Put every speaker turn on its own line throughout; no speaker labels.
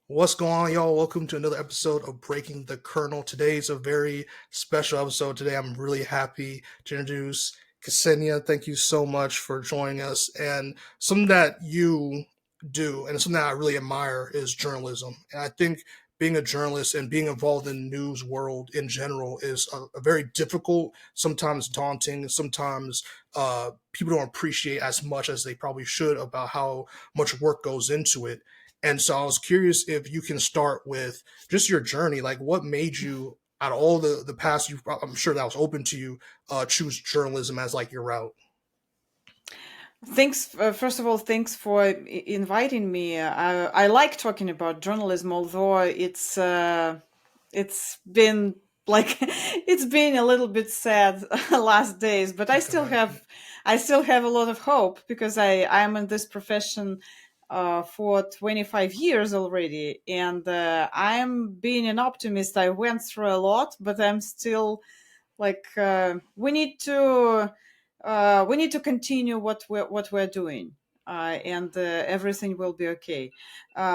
What's going on, y'all? Welcome to another episode of Breaking the Kernel. Today is a very special episode. Today, I'm really happy to introduce Ksenia. Thank you so much for joining us. And something that you do, and something that I really admire, is journalism. And I think being a journalist and being involved in the news world in general is a very difficult, sometimes daunting, sometimes people don't appreciate as much as they probably should about how much work goes into it. And so I was curious if you can start with just your journey. Like, what made you, out of all the past, I'm sure that was open to you, choose journalism as like your route?
Thanks. First of all, thanks for inviting me. I like talking about journalism, although it's been like it's been a little bit sad last days, but
I can imagine.
I still have a lot of hope because I'm in this profession for 25 years already, and I'm being an optimist. I went through a lot, but I'm still like we need to continue what we're doing, and everything will be okay.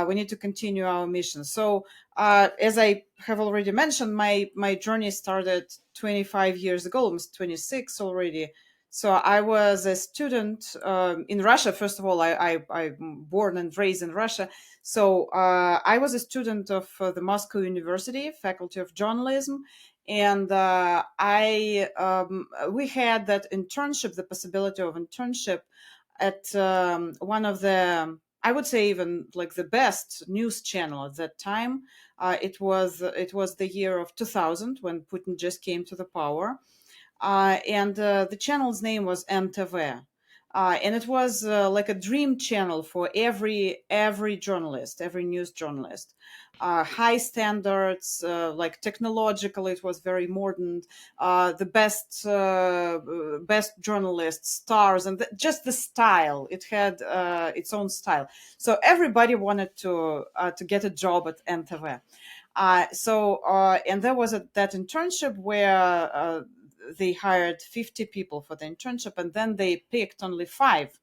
We need to continue our mission. So as I have already mentioned, my journey started 25 years ago, almost 26 already. So I was a student in Russia. First of all, I'm born and raised in Russia. So I was a student of the Moscow University, Faculty of Journalism, and I we had that internship, the possibility of internship at one of the, I would say, even like the best news channel at that time. It was the year of 2000 when Putin just came to the power, and the channel's name was MTV. And it was like a dream channel for every journalist, every news journalist. High standards, like technological, it was very modern. The best journalists, stars, and just the style. It had its own style. So everybody wanted to get a job at NTV. And there was that internship where they hired 50 people for the internship, and then they picked only five.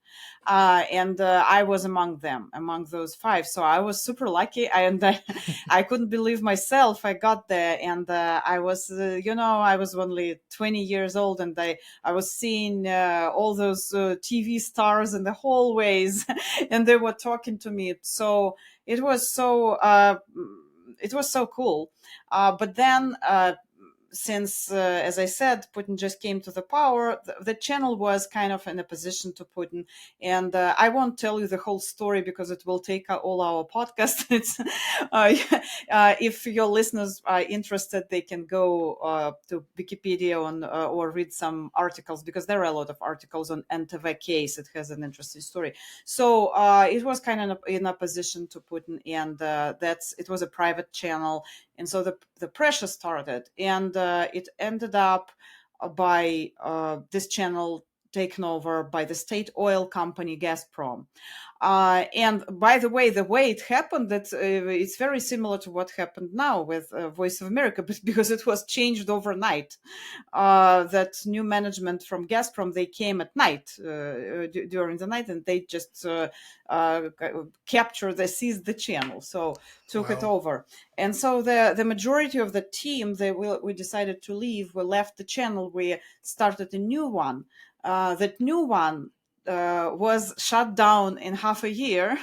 And I was among them, among those five. So I was super lucky, and I couldn't believe myself. I got there, and I was, I was only 20 years old, and I was seeing all those TV stars in the hallways, and they were talking to me. So it was so. It was so cool. But then since, as I said, Putin just came to the power, the channel was kind of in opposition to Putin. And I won't tell you the whole story because it will take all our podcast. If your listeners are interested, they can go to Wikipedia or read some articles, because there are a lot of articles on NTV case. It has an interesting story. So it was kind of in opposition to Putin, and it was a private channel, and so the pressure started, and it ended up by this channel taken over by the state oil company Gazprom. And by the way it happened, that it's very similar to what happened now with Voice of America, but because it was changed overnight. That new management from Gazprom, they came at night, during the night, and they just seized the channel, so took it
Wow.
over. And so the majority of the team, we decided to leave. We left the channel. We started a new one. That new one was shut down in half a year.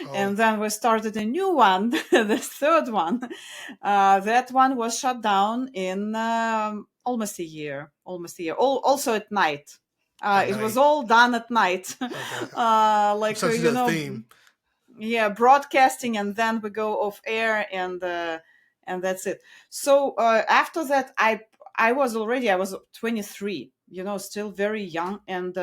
Oh,
And then we started a new one, the third one. That one was shut down in almost a year. Almost a year. Also at night.
at
It was
night.
all done at night.
Okay. I'm
Like,
sensing the theme.
yeah, broadcasting, and then we go off air, and that's it. So after that, I was 23, still very young, and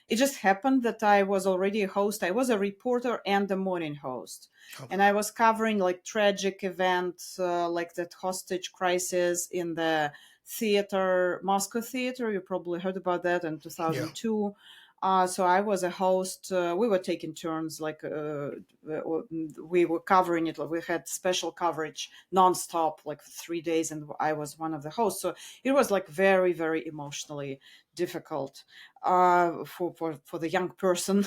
it just happened that I was already a host. I was a reporter and a morning host,
Okay.
and I was covering like tragic events, like that hostage crisis in the theater, Moscow theater. You probably heard about that in
Yeah.
2002. So I was a host. We were taking turns, like we were covering it. We had special coverage nonstop, like 3 days, and I was one of the hosts. So it was like very, very emotionally difficult for the young person.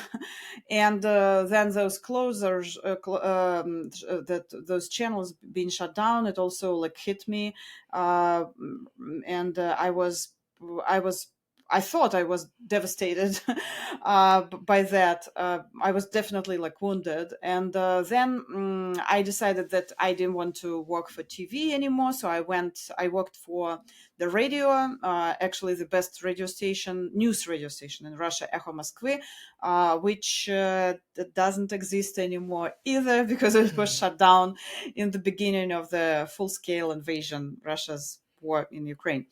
And then those closers, that those channels being shut down, it also like hit me, uh, and I was I thought I was devastated by that. I was definitely like wounded, and then I decided that I didn't want to work for TV anymore. So I worked for the radio, actually the best radio station, news radio station in Russia, Echo Moskvy, which doesn't exist anymore either because it was
Mm,
shut down in the beginning of the full-scale invasion, Russia's war in Ukraine.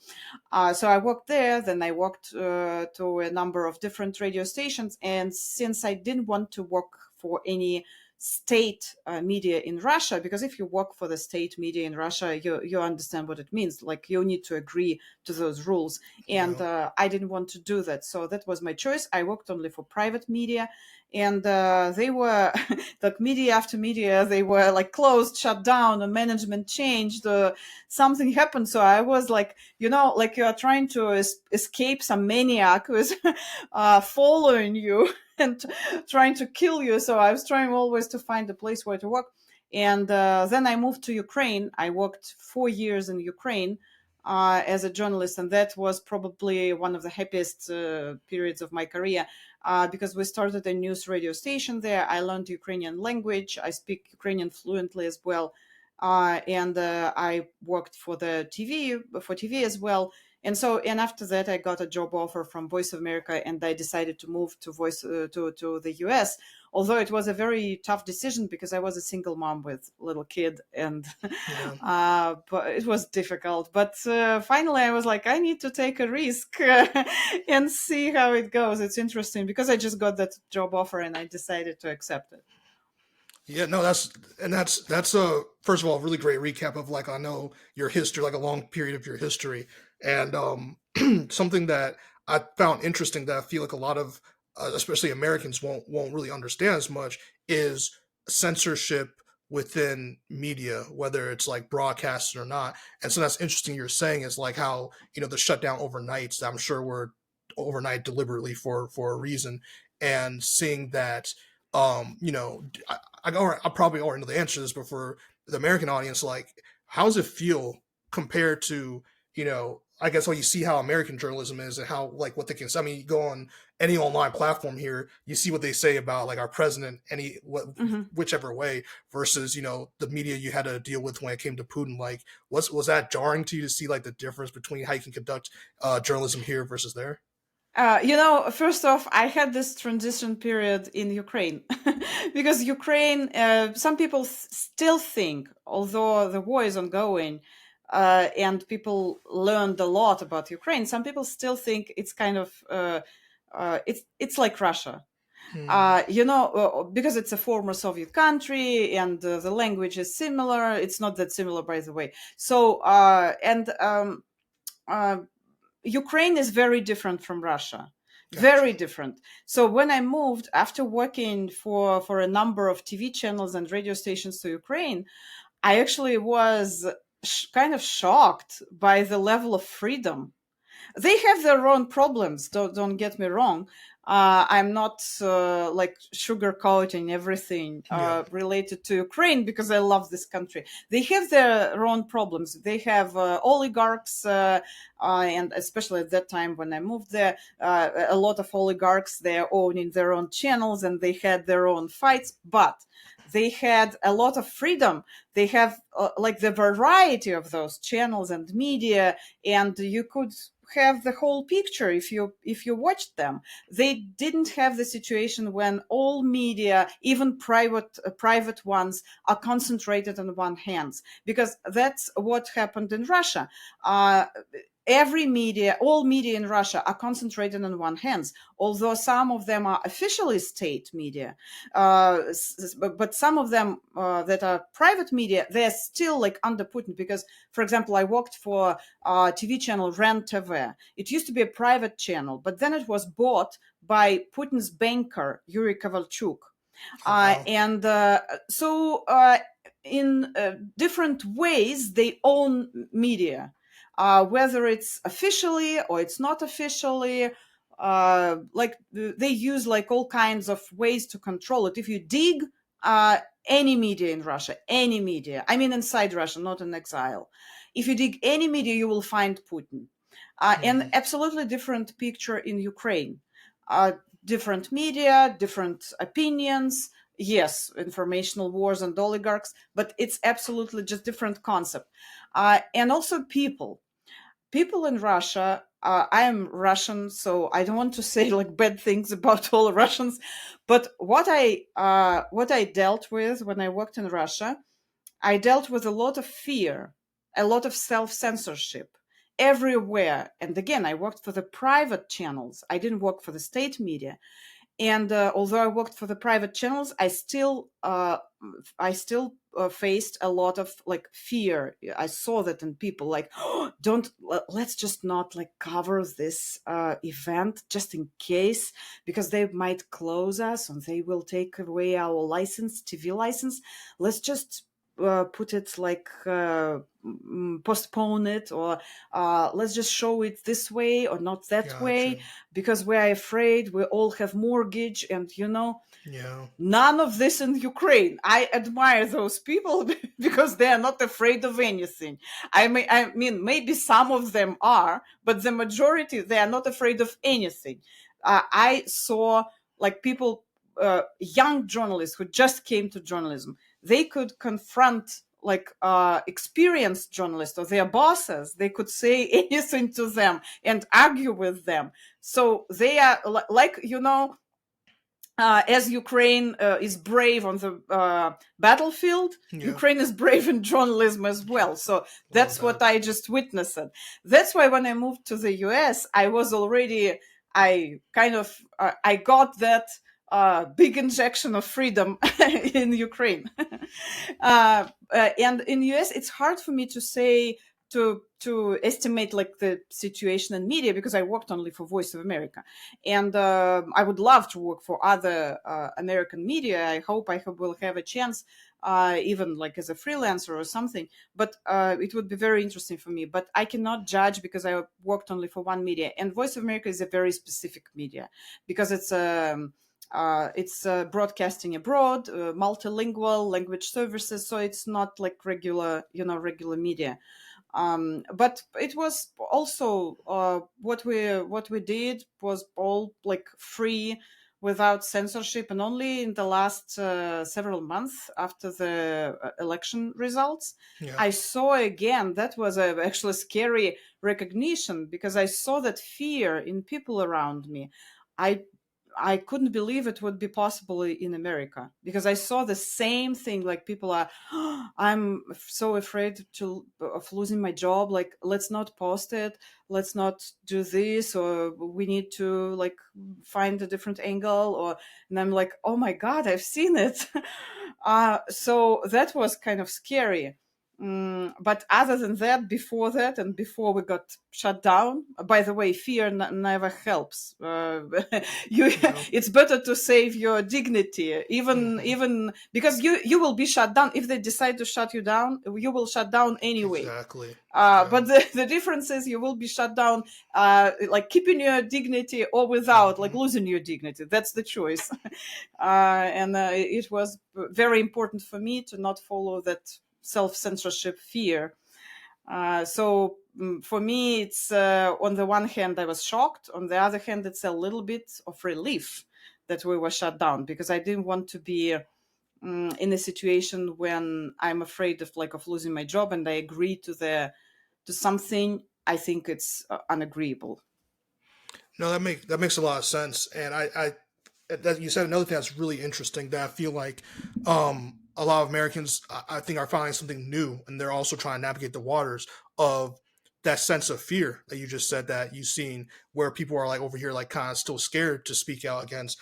So I worked there. Then I worked to a number of different radio stations. And since I didn't want to work for any state media in Russia, because if you work for the state media in Russia, you understand what it means. Like you need to agree to those rules, and
yeah.
I didn't want to do that. So that was my choice. I worked only for private media, and they were like media after media. They were like closed, shut down, the management changed, something happened. So I was like, like you are trying to escape some maniac who is following you and trying to kill you. So I was trying always to find a place where to work. And then I moved to Ukraine. I worked 4 years in Ukraine as a journalist, and that was probably one of the happiest periods of my career because we started a news radio station there. I learned Ukrainian language. I speak Ukrainian fluently as well. And I worked for the TV as well. And after that, I got a job offer from Voice of America, and I decided to move to to the US. Although it was a very tough decision because I was a single mom with little kid, and
Yeah.
but it was difficult. But finally, I was like, I need to take a risk and see how it goes. It's interesting because I just got that job offer and I decided to accept it.
Yeah, no, that's a first of all really great recap of like I know your history, like a long period of your history, and something that I found interesting that I feel like a lot of especially Americans won't really understand as much is censorship within media, whether it's like broadcasted or not. And so that's interesting. You're saying is like how the shutdown overnights. I'm sure were overnight deliberately for a reason, and seeing that I probably already know the answer to this, but for the American audience, like, how does it feel compared to, I guess, you see how American journalism is and how, like, what they can say. I mean, you go on any online platform here, you see what they say about, like, our president,
Mhm.
whichever way, versus, the media you had to deal with when it came to Putin. Like, was that jarring to you to see, like, the difference between how you can conduct journalism here versus there?
First off, I had this transition period in Ukraine because Ukraine, some people still think, although the war is ongoing and people learned a lot about Ukraine, some people still think it's kind of it's like Russia.
Hmm.
Because it's a former Soviet country and the language is similar. It's not that similar, by the way. So and uh, Ukraine is very different from Russia.
Gotcha.
Very different. So when I moved after working for a number of TV channels and radio stations to Ukraine, I actually was kind of shocked by the level of freedom. They have their own problems. Don't get me wrong. I'm not like sugarcoating everything
Yeah.
related to Ukraine because I love this country. They have their own problems. They have oligarchs, and especially at that time when I moved there, a lot of oligarchs. They're owning their own channels and they had their own fights, but they had a lot of freedom. They have like the variety of those channels and media, and you could have the whole picture if you watched them. They didn't have the situation when all media, even private ones, are concentrated on one hands, because that's what happened in Russia. uh, all media in Russia are concentrated on one hands, although some of them are officially state media. But some of them that are private media, they're still like under Putin. Because, for example, I worked for TV channel Ren TV. It used to be a private channel, but then it was bought by Putin's banker, Yuri Kovalchuk.
Oh, wow.
And so in different ways, they own media, whether it's officially or it's not officially. Like they use like all kinds of ways to control it. If you dig any media in Russia, any media, I mean inside Russia, not in exile, if you dig any media, you will find Putin. And
Mhm.
absolutely different picture in Ukraine. Different media, different opinions. Yes, informational wars and oligarchs, but it's absolutely just different concept. And also people in Russia. I am Russian, so I don't want to say like bad things about all Russians, but what I dealt with when I worked in Russia, I dealt with a lot of fear, a lot of self censorship everywhere. And again, I worked for the private channels. I didn't work for the state media. And although I worked for the private channels, I still faced a lot of like fear. I saw that in people, like, oh, don't let's just not like cover this event just in case, because they might close us and they will take away our license, TV license. Let's just put it like postpone it, or let's just show it this way or not that way,
Gotcha.
because we are afraid, we all have mortgage, and
Yeah.
none of this in Ukraine. I admire those people because they are not afraid of anything. I mean, maybe some of them are, but the majority, they are not afraid of anything. I saw like people, young journalists who just came to journalism, they could confront like experienced journalists or their bosses. They could say anything to them and argue with them. So they are like, as Ukraine is brave on the battlefield,
Yeah.
Ukraine is brave in journalism as well. So
Love
that's
that.
what I just witnessed. That's why when I moved to the US, I kind of, I got that big injection of freedom in Ukraine. And in US, it's hard for me to say, to estimate like the situation in media, because I worked only for Voice of America, and I would love to work for other American media. I hope will have a chance, even like as a freelancer or something. But it would be very interesting for me. But I cannot judge because I worked only for one media, and Voice of America is a very specific media because it's broadcasting abroad, multilingual language services, so it's not like regular media. But it was also what we did was all like free, without censorship, and only in the last several months after the election results,
Yeah.
I saw again that was actually scary recognition, because I saw that fear in people around me. I i couldn't believe it would be possible in America, because I saw the same thing. Like people are, I'm so afraid of losing my job. Like, let's not post it. Let's not do this, or we need to like find a different angle. And I'm like, oh my God, I've seen it. So that was kind of scary. But other than that, before that, and before we got shut down, by the way, fear never helps. You,
Yeah.
it's better to save your dignity, even
Hmm.
even because you will be shut down if they decide to shut you down. You will shut down anyway.
Exactly. Yeah.
But the difference is you will be shut down, like keeping your dignity or without, like
Hmm.
losing your dignity. That's the choice. And it was very important for me to not follow that self censorship fear. So for me, it's on the one hand, I was shocked. On the other hand, it's a little bit of relief that we were shut down, because I didn't want to be in a situation when I'm afraid of losing my job, and I agree to something I think it's unagreeable.
No, that makes a lot of sense, and I that you said another thing that's really interesting that I feel like a lot of Americans I think are finding something new, and they're also trying to navigate the waters of that sense of fear that you just said that you've seen, where people are like over here like kind of still scared to speak out against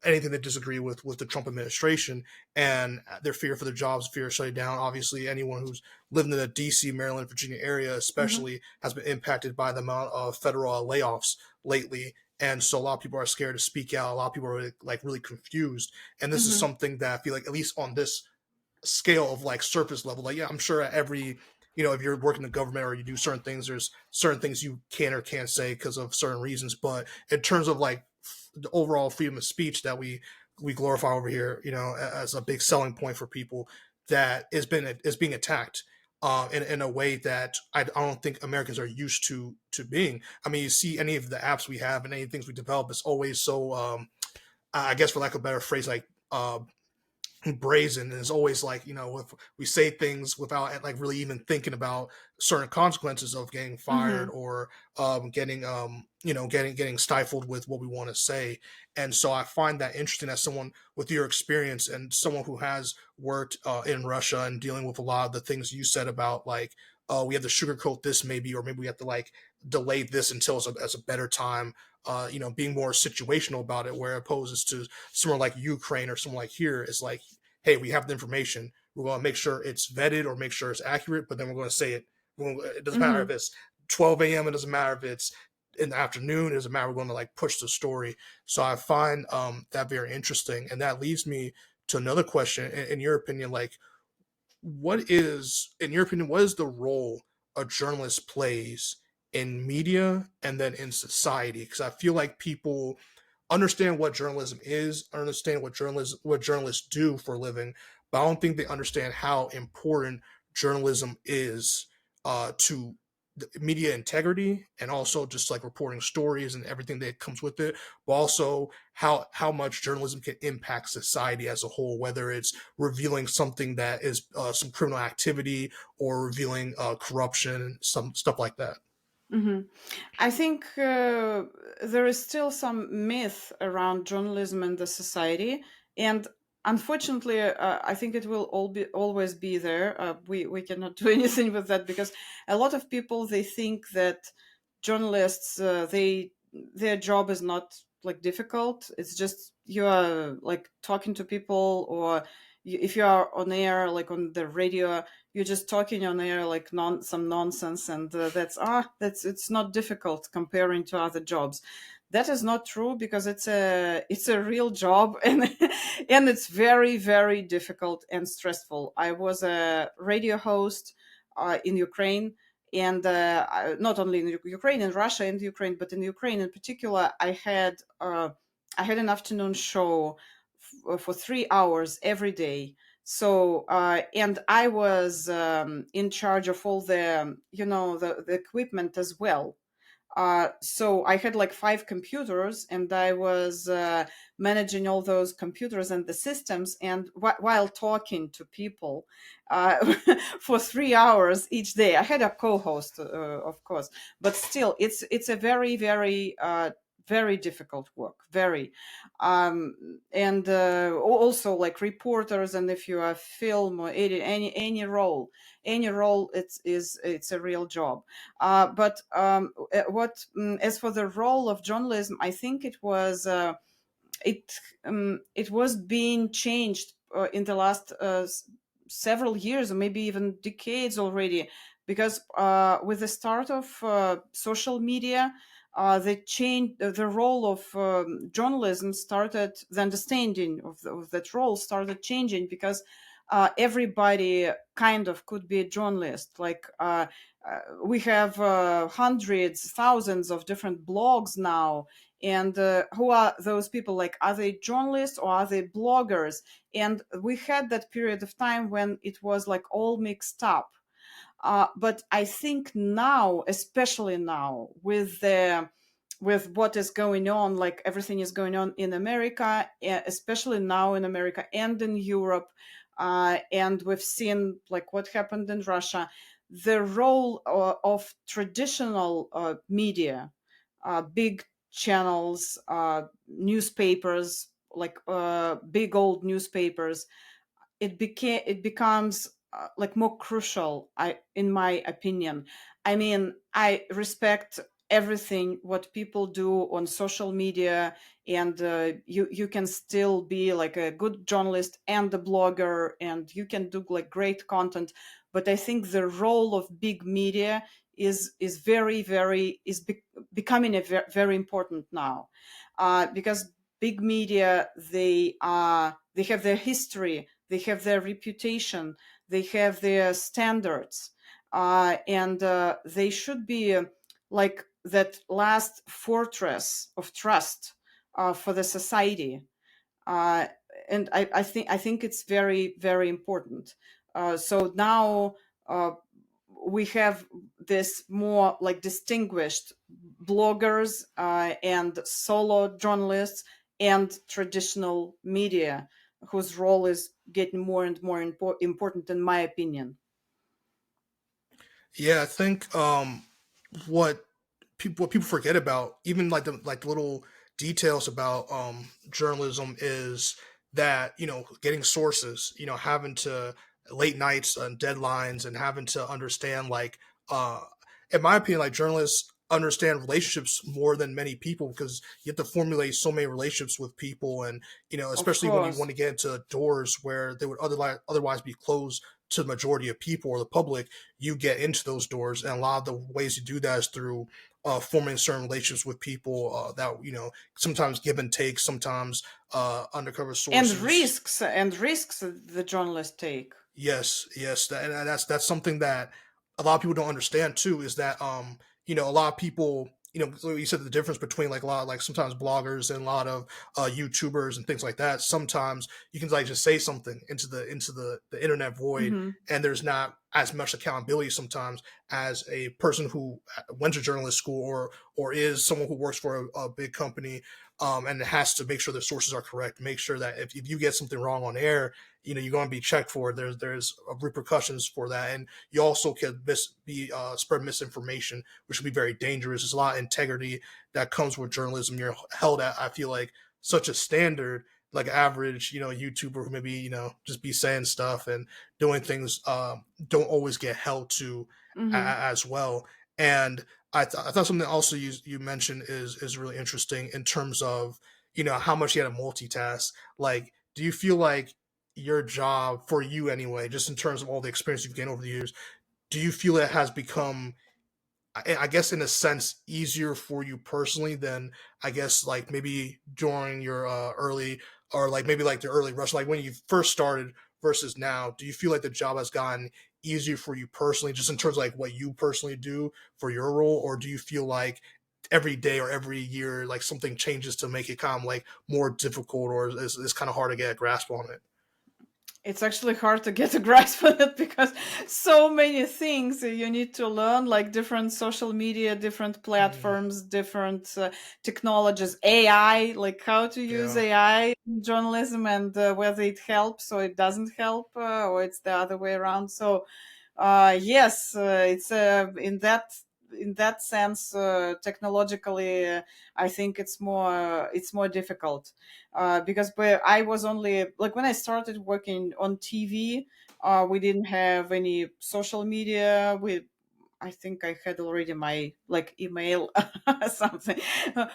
anything they disagree with the Trump administration, and their fear for their jobs, fear of shutting down. Obviously, anyone who's lived in the DC, Maryland, Virginia area
Hmm.
especially has been impacted by the amount of federal layoffs lately. and so a lot of people are scared to speak out. A lot of people are like really confused, and this is
Mm-hmm.
something that I feel like, at least on this scale of like surface level, like, yeah, I'm sure at every, if you're working in the government or you do certain things, there's certain things you can or can't say because of certain reasons. But in terms of like the overall freedom of speech that we glorify over here, as a big selling point for people, that is being attacked in a way that I don't think Americans are used to being. I mean, you see any of the apps we have and any things we develop, it's always so I guess, for lack of a better phrase, like brazen. And it's always like, if we say things without like really even thinking about certain consequences of getting fired,
Mm-hmm.
or getting getting stifled with what we want to say. And so I find that interesting, as someone with your experience and someone who has worked in Russia and dealing with a lot of the things you said about, like, we have to sugarcoat this, maybe, or maybe we have to like delay this until as a better time, being more situational about it, where opposed to somewhere like Ukraine or somewhere like here is like, hey, we have the information. We're going to make sure it's vetted or make sure it's accurate, but then we're going to say it. It doesn't matter if
Mm-hmm.
it's 12 a.m. It doesn't matter if it's in the afternoon. It doesn't matter. We're going to like push the story. So I find that very interesting, and that leads me to another question. In your opinion, like, what is the role a journalist plays in media and then in society? Because I feel like people understand what journalism is, understand what journalists do for a living, but I don't think they understand how important journalism is to the media integrity, and also just like reporting stories and everything that comes with it, but also how much journalism can impact society as a whole, whether it's revealing something that is some criminal activity, or revealing corruption, some stuff like that.
Mm-hmm. I think there is still some myth around journalism and the society, and unfortunately, I think it will always be there. We cannot do anything with that, because a lot of people, they think that journalists, their job is not like difficult. It's just you are like talking to people, or if you are on air, like on the radio, you're just talking on air like some nonsense, and that's it's not difficult comparing to other jobs. That is not true, because it's a real job, and and it's very, very difficult and stressful. I was a radio host in Ukraine, and not only in Ukraine, in Russia and Ukraine, but in Ukraine in particular, I had an afternoon show for 3 hours every day. So and I was in charge of all the the equipment as well. So I had like 5 computers, and I was managing all those computers and the systems, and while talking to people for 3 hours each day. I had a co-host, of course, but still, it's a very, very very difficult work, very. And also like reporters, and if you are film or any role, it's a real job. But what as for the role of journalism, I think it was being changed in the last several years, or maybe even decades already, because with the start of social media, the role of journalism started, the understanding of that role started changing, because everybody kind of could be a journalist. Like we have hundreds, thousands of different blogs now, and who are those people? Like, are they journalists or are they bloggers? And we had that period of time when it was like all mixed up. But I think now, especially now, with what is going on, like everything is going on in America, especially now in America and in Europe, and we've seen like what happened in Russia. The role of traditional media, big channels, newspapers, like big old newspapers, it becomes like more crucial, in my opinion. I mean, I respect everything what people do on social media, and you can still be like a good journalist and a blogger, and you can do like great content. But I think the role of big media is very very is becoming a very important now, because big media, they have their history, they have their reputation, they have their standards, and they should be like that last fortress of trust for the society. uh, and I think it's very very important. So now we have this more like distinguished bloggers and solo journalists and traditional media, whose role is getting more and more important, in my opinion.
Yeah, I think what people forget about, even like the little details about journalism, is that getting sources, having to late nights and deadlines, and having to understand uh in my opinion, like, journalists understand relationships more than many people, because you have to formulate so many relationships with people, and
Of
especially when you want
course.
to get into doors where they would otherwise be closed to the majority of people or the public. You get into those doors, and a lot of the ways you do that is through forming certain relationships with people, that sometimes give and take, sometimes undercover
And
sources.
risks the journalists take.
Yes, yes, and that's something that a lot of people don't understand too. Is that a lot of people, so you said the difference between, like, a lot, like, sometimes bloggers and a lot of YouTubers and things like that. Sometimes you can, like, just say something into the internet void,
Hmm.
and there's not as much accountability sometimes as a person who went to journalist school, or is someone who works for a big company, and has to make sure their sources are correct, make sure that if you get something wrong on air, you're going to be checked for it. There's repercussions for that, and you also could spread misinformation, which can be very dangerous. There's a lot of integrity that comes with journalism. You're held at, I feel like, such a standard, like average YouTuber who maybe just be saying stuff and doing things, don't always get held to
Hmm.
as well. And I thought something also you mentioned is really interesting in terms of how much you had to multitask. Like, do you feel like your job, for you anyway, just in terms of all the experience you've gained over the years, do you feel it has become, I guess, in a sense, easier for you personally than, I guess, like, maybe during your early, or like maybe like the early rush, like when you first started versus now? Do you feel like the job has gotten easier for you personally, just in terms of like what you personally do for your role, or do you feel like every day or every year, like, something changes to make it kind of like more difficult, or is kind of hard to get a grasp on it?
It's actually hard to get a grasp on it, because so many things you need to learn, like different social media, different
Mm,
platforms, different technologies, AI, like how to use
yeah.
AI in journalism, and whether it helps or it doesn't help, or it's the other way around. So yes, it's in that sense, technologically, I think it's more difficult, because I was only like when I started working on TV, we didn't have any social media. I think I had already my like email something.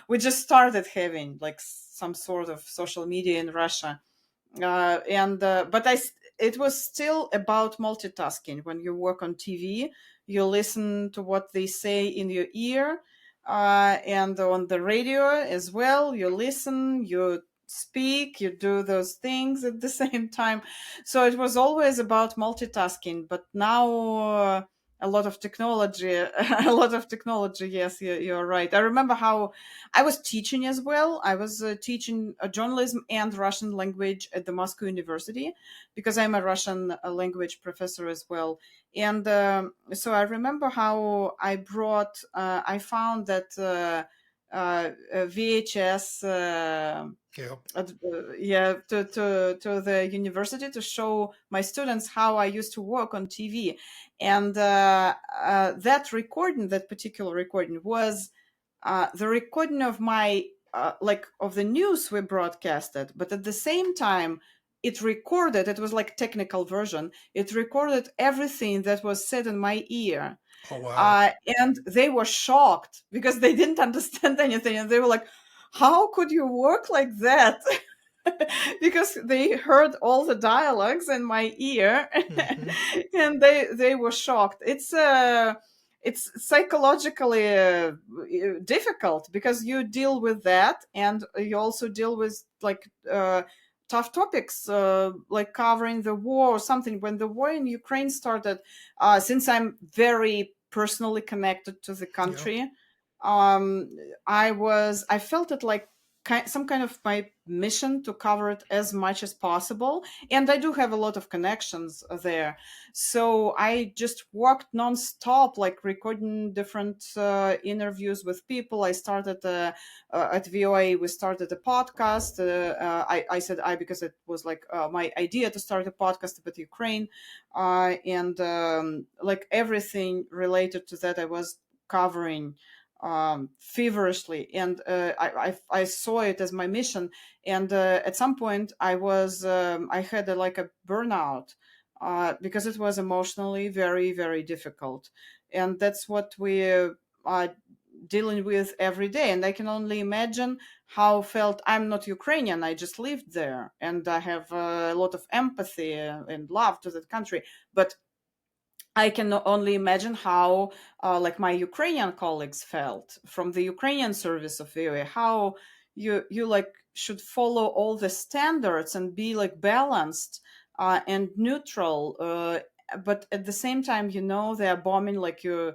We just started having like some sort of social media in Russia, and but it was still about multitasking. When you work on TV, you listen to what they say in your ear, and on the radio as well. You listen, you speak, you do those things at the same time. So it was always about multitasking. But now a lot of technology, a lot of technology. Yes, you're right. I remember how I was teaching as well. I was teaching journalism and Russian language at the Moscow University, because I'm a Russian language professor as well. And so I remember how I found that VHS.
Yeah.
Yeah, to the university to show my students how I used to work on TV, and that recording, that particular recording, was the recording of my like of the news we broadcasted, but at the same time it recorded, it was like technical version, it recorded everything that was said in my ear.
Oh, wow.
And they were shocked because they didn't understand anything, and they were like, how could you work like that? Because they heard all the dialogues in my ear,
Hmm.
and they were shocked. it's psychologically difficult, because you deal with that, and you also deal with like tough topics, like covering the war or something. When the war in Ukraine started, since I'm very personally connected to the
Yeah.
country, I felt it like some kind of my mission to cover it as much as possible, and I do have a lot of connections there. So I just worked nonstop, like recording different interviews with people. I started at VOA. We started a podcast. I said I because it was like my idea to start a podcast about Ukraine, and like everything related to that, I was covering feverishly, and I saw it as my mission. And at some point, I had like a burnout, because it was emotionally very, very difficult. And that's what we are dealing with every day. And I can only imagine how felt. I'm not Ukrainian, I just lived there, and I have a lot of empathy and love to that country. But I can only imagine how, like my Ukrainian colleagues felt from the Ukrainian service of VOA. How you like should follow all the standards and be like balanced and neutral, but at the same time, they're bombing like your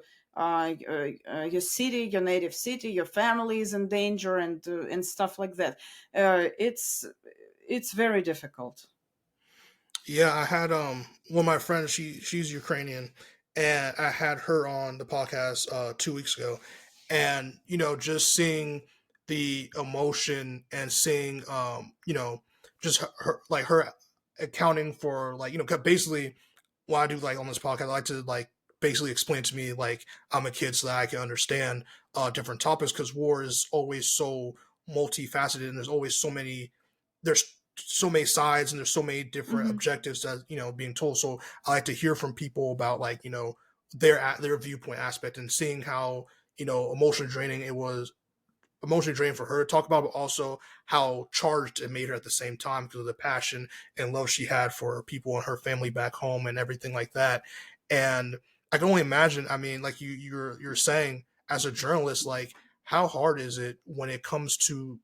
city, your native city, your family is in danger, and stuff like that. It's very difficult.
Yeah, I had one of my friends. She's Ukrainian, and I had her on the podcast 2 weeks ago, and just seeing the emotion and seeing just her accounting for, like, 'cause basically what I do, like, on this podcast, I like to, like, basically explain to me, like, I'm a kid, so that I can understand different topics, because war is always so multifaceted, and there's so many sides, and there's so many different
Hmm.
objectives that being told. So I like to hear from people about, like, their viewpoint aspect, and seeing how emotionally draining it was, emotionally draining for her to talk about, but also how charged it made her at the same time, because of the passion and love she had for people and her family back home and everything like that. And I can only imagine. I mean, like, you're saying, as a journalist, like, how hard is it when it comes to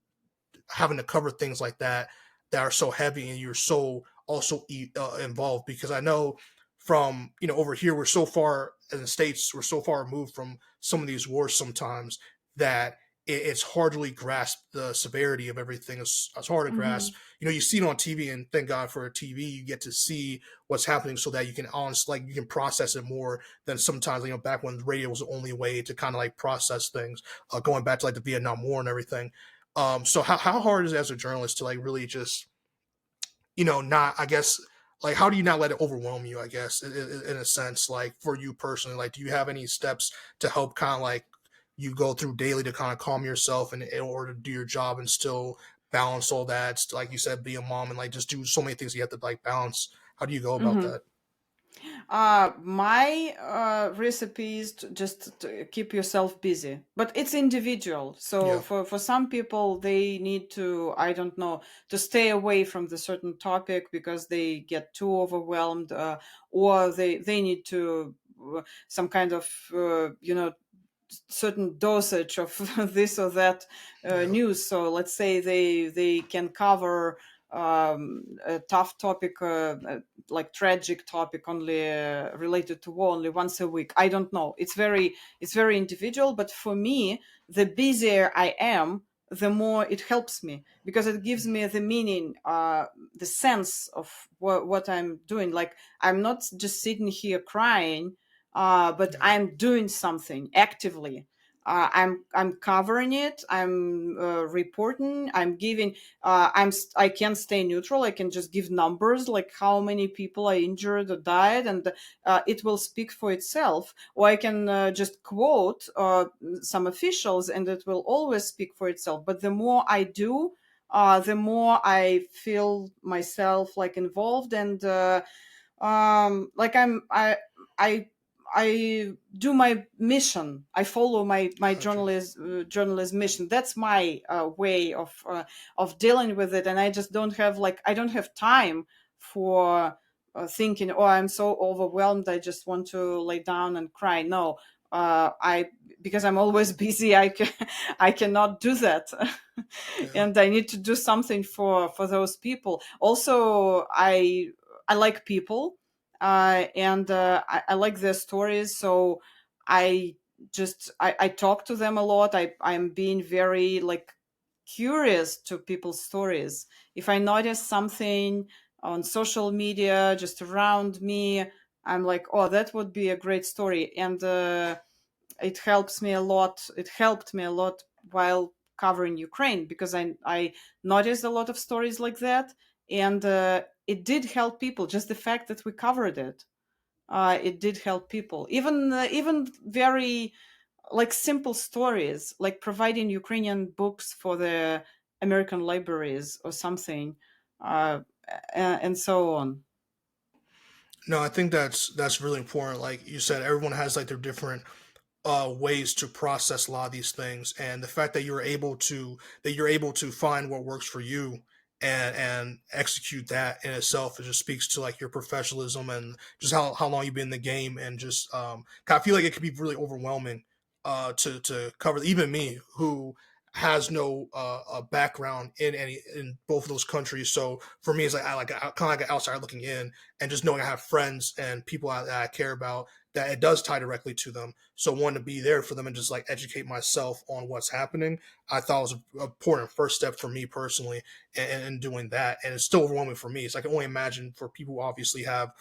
having to cover things like that are so heavy, and you're so also involved, because I know from over here, we're so far in the states, we're so far removed from some of these wars sometimes, that it's hard to really grasp the severity of everything. It's hard to grasp.
Hmm.
You see it on TV, and thank God for TV, you get to see what's happening, so that you can honestly, like, you can process it more than sometimes, back when radio was the only way to kind of like process things, going back to like the Vietnam War and everything. So how hard is it as a journalist to, like, really just, not, I guess, like, how do you not let it overwhelm you, I guess, in a sense, like, for you personally, like, do you have any steps to help kind of like you go through daily to kind of calm yourself, and in order to do your job and still balance all that, like you said, be a mom, and like just do so many things you have to like balance? How do you go about
Hmm.
that?
My recipe is just to keep yourself busy, but it's individual. So
Yeah.
for some people, they need to, I don't know, to stay away from the certain topic because they get too overwhelmed, or they need to some kind of certain dosage of this or that
Yeah.
news. So let's say they can cover a tough topic, like tragic topic, only related to war, only once a week. I don't know. It's very individual. But for me, the busier I am, the more it helps me, because it gives me the meaning, the sense of what I'm doing. Like, I'm not just sitting here crying, but
Yeah.
I'm doing something actively. I'm covering it. I'm reporting. I'm giving. I can stay neutral. I can just give numbers, like how many people are injured or died, and it will speak for itself. Or I can just quote some officials, and it will always speak for itself. But the more I do, the more I feel myself like involved, and like I do my mission. I follow my
Gotcha.
journalist mission. That's my way of dealing with it. And I just don't have, like, I don't have time for thinking, oh, I'm so overwhelmed, I just want to lay down and cry. No, I because I'm always busy, I cannot do that.
Yeah.
And I need to do something for those people. Also, I like people, and I like their stories. So I I talk to them a lot. I'm being very like curious to people's stories. If I notice something on social media just around me, I'm like, oh, that would be a great story. And it helps me a lot. It helped me a lot while covering Ukraine, because I noticed a lot of stories like that, and it did help people. Just the fact that we covered it, it did help people. Even very like simple stories, like providing Ukrainian books for the American libraries or something, uh, and so on.
No, I think that's really important. Like you said, everyone has like their different ways to process a lot of these things, and the fact that you're able to find what works for you and execute that in itself, it just speaks to like your professionalism and just how long you've been in the game, and just I feel like it could be really overwhelming to cover even me who has no background in both of those countries. So for me, it's like I kind of like an outsider looking in, and just knowing I have friends and people that I care about, that it does tie directly to them. So wanting to be there for them and just like educate myself on what's happening, I thought was an important first step for me personally in doing that. And it's still overwhelming for me. So I can only imagine for people who obviously have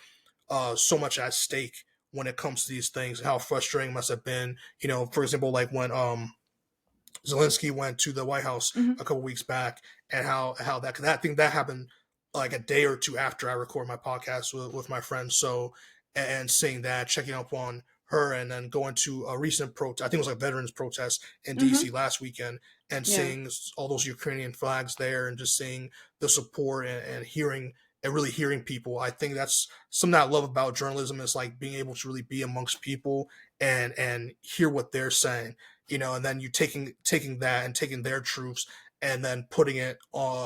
so much at stake when it comes to these things, how frustrating it must have been. You know, for example, like when Zelensky went to the White House
Hmm.
a couple weeks back, and how that thing that happened like a day or two after I recorded my podcast with my friends. So and seeing that, checking up on her, and then going to a recent protest. I think it was like veterans protest in DC
Hmm.
last weekend, and
Yeah.
seeing all those Ukrainian flags there, and just seeing the support and hearing and really hearing people. I think that's something I love about journalism, is like being able to really be amongst people and hear what they're saying, you know, and then you taking that and taking their truths and then putting it,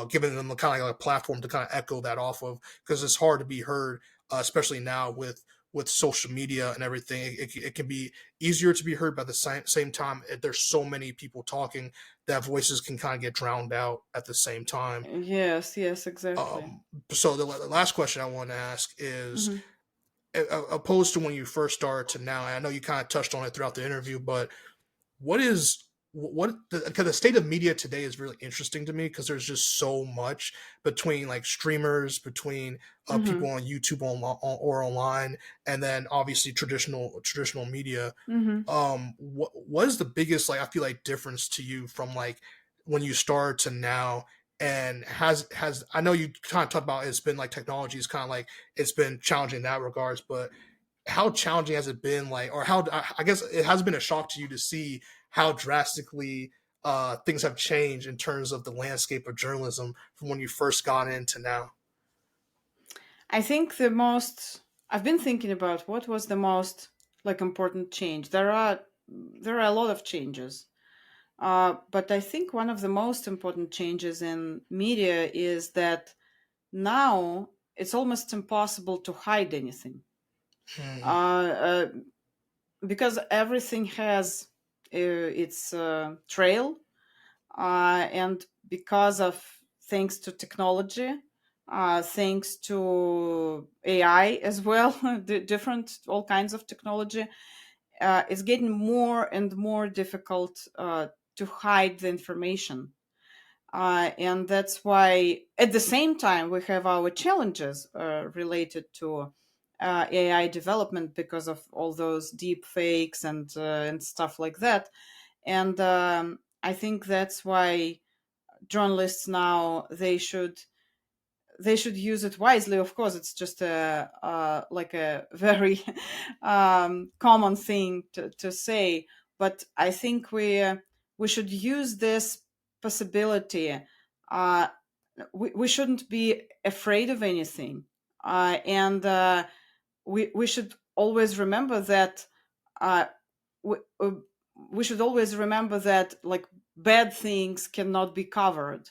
giving them kind of like a platform to kind of echo that off of, because it's hard to be heard, especially now with social media and everything. It can be easier to be heard, but at the same time, there's so many people talking that voices can kind of get drowned out at the same time.
Yes. Yes. Exactly.
Um, so the last question I want to ask is,
Hmm.
opposed to when you first started to now, and I know you kind of touched on it throughout the interview, but what is what because the state of media today is really interesting to me, because there's just so much between like streamers, between people
Hmm.
on YouTube or online, and then obviously traditional media.
Hmm.
What is the biggest, like, I feel like, difference to you from like when you started to now? And has I know you kind of talked about it's been like technology is kind of like it's been challenging in that regards, but how challenging has it been, like, or how, I guess it has been a shock to you to see how drastically things have changed in terms of the landscape of journalism from when you first got into now?
I think the most I've been thinking about what was the most like important change. There are a lot of changes, but I think one of the most important changes in media is that now it's almost impossible to hide anything,
Hmm.
uh, uh, because everything has its trail, and because of thanks to technology, thanks to AI as well, the different all kinds of technology, it's getting more and more difficult to hide the information. And that's why, at the same time, we have our challenges related to AI development because of all those deep fakes and stuff like that. And I think that's why journalists now they should use it wisely. Of course, it's just a like a very common thing to say, but I think we should use this possibility. Uh, we shouldn't be afraid of anything, and we should always remember that uh, we, uh, we should always remember that like bad things cannot be covered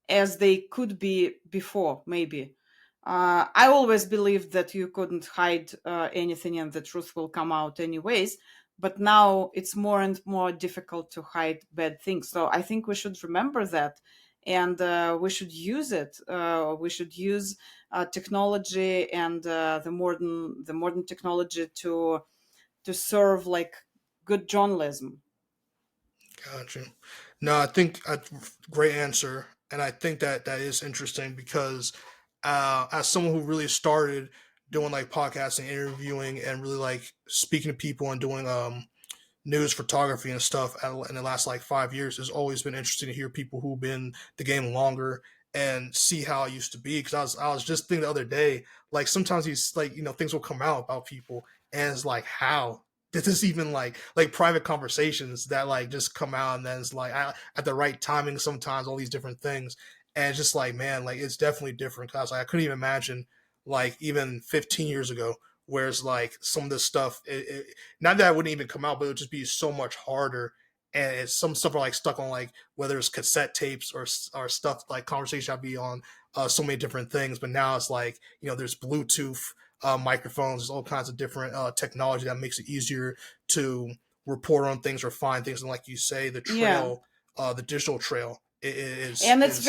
as they could be before, maybe. I always believed that you couldn't hide anything and the truth will come out anyways. but now it's more and more difficult to hide bad things. So I think we should remember that, and we should use it. We should use technology and the modern technology to serve like good journalism.
Gotcha. No, I think great answer, and I think that that is interesting because as someone who really started doing like podcasting, interviewing, and really like speaking to people and doing news photography and stuff in the last like 5 years, it's always been interesting to hear people who've been the game longer and see how it used to be. Because I was just thinking the other day, like sometimes these like things will come out about people, and it's like how did this even like private conversations that like just come out, and then it's like at the right timing sometimes all these different things, and it's just like man, like it's definitely different because like, I couldn't even imagine like even 15 years ago. Whereas like some of this stuff, not that it wouldn't even come out, but it would just be so much harder. And it's, some stuff are like stuck on like whether it's cassette tapes or stuff like conversation I'd be on so many different things. But now it's like there's Bluetooth microphones, there's all kinds of different technology that makes it easier to report on things or find things. And like you say, the
Yeah,
trail, the digital trail
and
is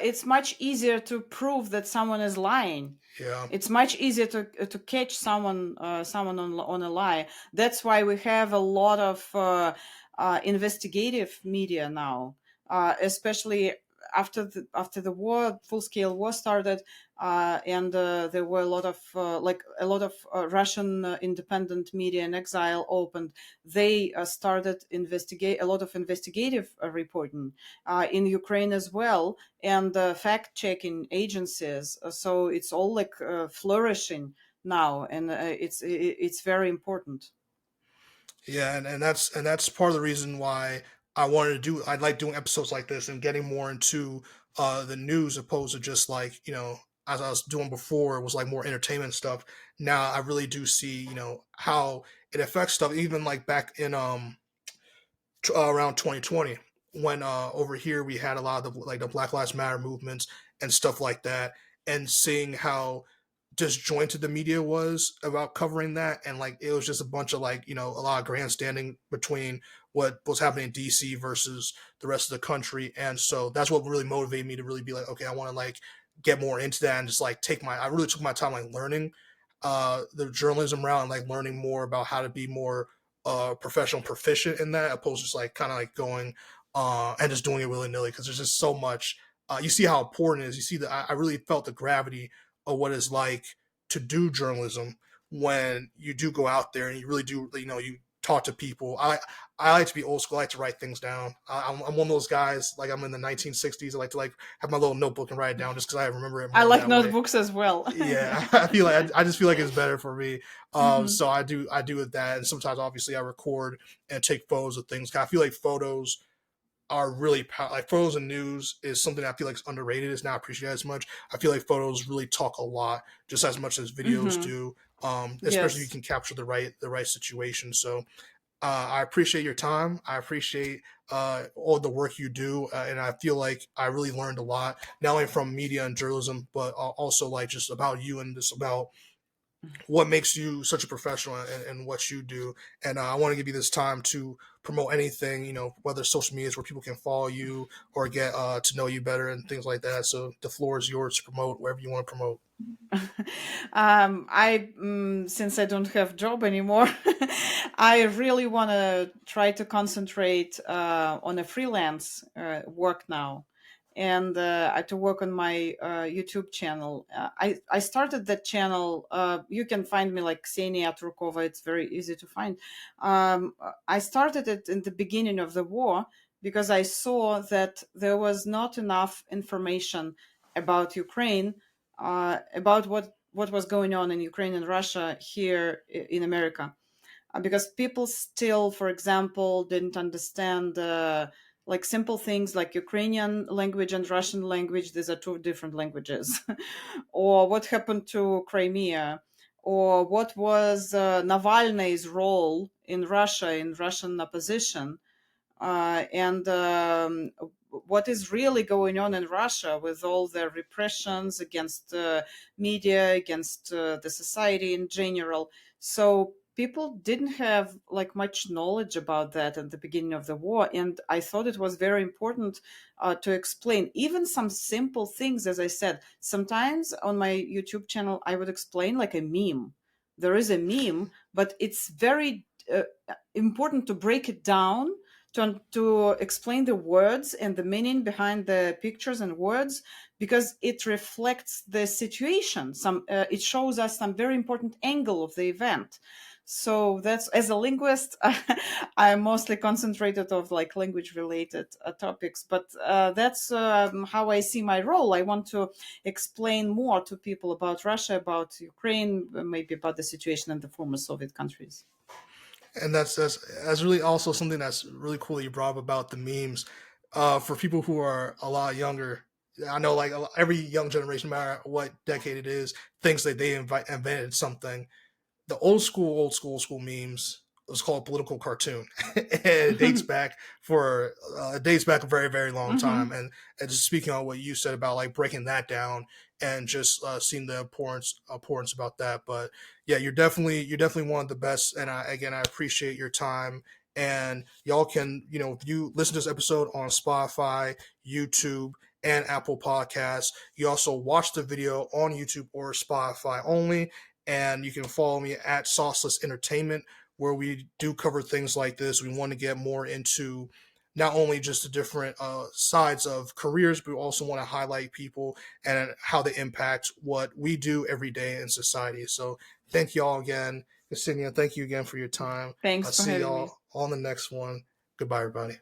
it's much easier to prove that someone is lying.
yeah.
It's much easier to catch someone on a lie. That's why we have a lot of investigative media now, especially after the war, full scale war started, and there were a lot of Russian independent media in exile opened. They started investigate a lot of investigative reporting in Ukraine as well, and fact checking agencies. So it's all like flourishing now, and it's very important.
Yeah, and that's part of the reason why I like doing episodes like this and getting more into the news opposed to just like, as I was doing before, it was like more entertainment stuff. Now I really do see, how it affects stuff even like back in around 2020 when over here we had a lot of the Black Lives Matter movements and stuff like that, and seeing how disjointed the media was about covering that, and like it was just a bunch of like a lot of grandstanding between what was happening in DC versus the rest of the country. And so that's what really motivated me to really be like, okay, I want to like get more into that and just like I really took my time like learning the journalism route and like learning more about how to be more professional proficient in that, opposed to just like kind of like going and just doing it willy nilly, because there's just so much. You see how important it is. You see that I really felt the gravity of what it's like to do journalism when you do go out there and you really do, you talk to people. I like to be old school. I like to write things down. I'm one of those guys, like I'm in the 1960s. I like to like have my little notebook and write it down just because I remember it
I
more
like
that way.
notebooks as well.
Yeah, I feel like I just feel like it's better for me.
Hmm.
So I do with that, and sometimes obviously I record and take photos of things. I feel like photos are really like photos and news is something I feel like is underrated. It's not appreciated as much. I feel like photos really talk a lot, just as much as videos
Hmm.
do. Especially if you
Yes.
can capture the right situation. So I appreciate your time. I appreciate all the work you do, and I feel like I really learned a lot, not only from media and journalism, but also like just about you and just about what makes you such a professional and what you do. And I want to give you this time to promote anything, whether social media is where people can follow you or get to know you better and things like that. So the floor is yours to promote wherever you want to promote.
I since I don't have job anymore, I really want to try to concentrate on a freelance work now, and to work on my YouTube channel. I started that channel. You can find me like Ksenia Turkova. It's very easy to find. I started it in the beginning of the war because I saw that there was not enough information about Ukraine, about what was going on in Ukraine and Russia here in America, because people still, for example, didn't understand like simple things like Ukrainian language and Russian language. These are two different languages. Or what happened to Crimea, or what was Navalny's role in Russia, in Russian opposition, and what is really going on in Russia with all the repressions against media, against the society in general. So people didn't have like much knowledge about that at the beginning of the war, and I thought it was very important to explain even some simple things. As I said, sometimes on my YouTube channel I would explain like a meme. There is a meme, but it's very important to break it down, to explain the words and the meaning behind the pictures and words, because it reflects the situation. It shows us some very important angle of the event. So that's, as a linguist, I'm mostly concentrated of like language related topics, but that's how I see my role. I want to explain more to people about Russia, about Ukraine, maybe about the situation in the former Soviet countries.
And that's really also something that's really cool that you brought up about the memes. For people who are a lot younger, I know like every young generation, no matter what decade it is, thinks that they invented something. The old school memes was called political cartoon, and it dates back a very very long time.
Hmm.
And just speaking on what you said about like breaking that down and just seeing the importance about that. But yeah, you're definitely one of the best. And I appreciate your time. And y'all can if you listen to this episode on Spotify, YouTube, and Apple Podcasts. You also watch the video on YouTube or Spotify only, and you can follow me at Sauceless Entertainment, where we do cover things like this. We want to get more into not only just the different sides of careers, but we also want to highlight people and how they impact what we do every day in society. So thank you all again. Ksenia, thank you again for your time. I'll
Thanks for
see
having me.
y'all on the next one. Goodbye, everybody.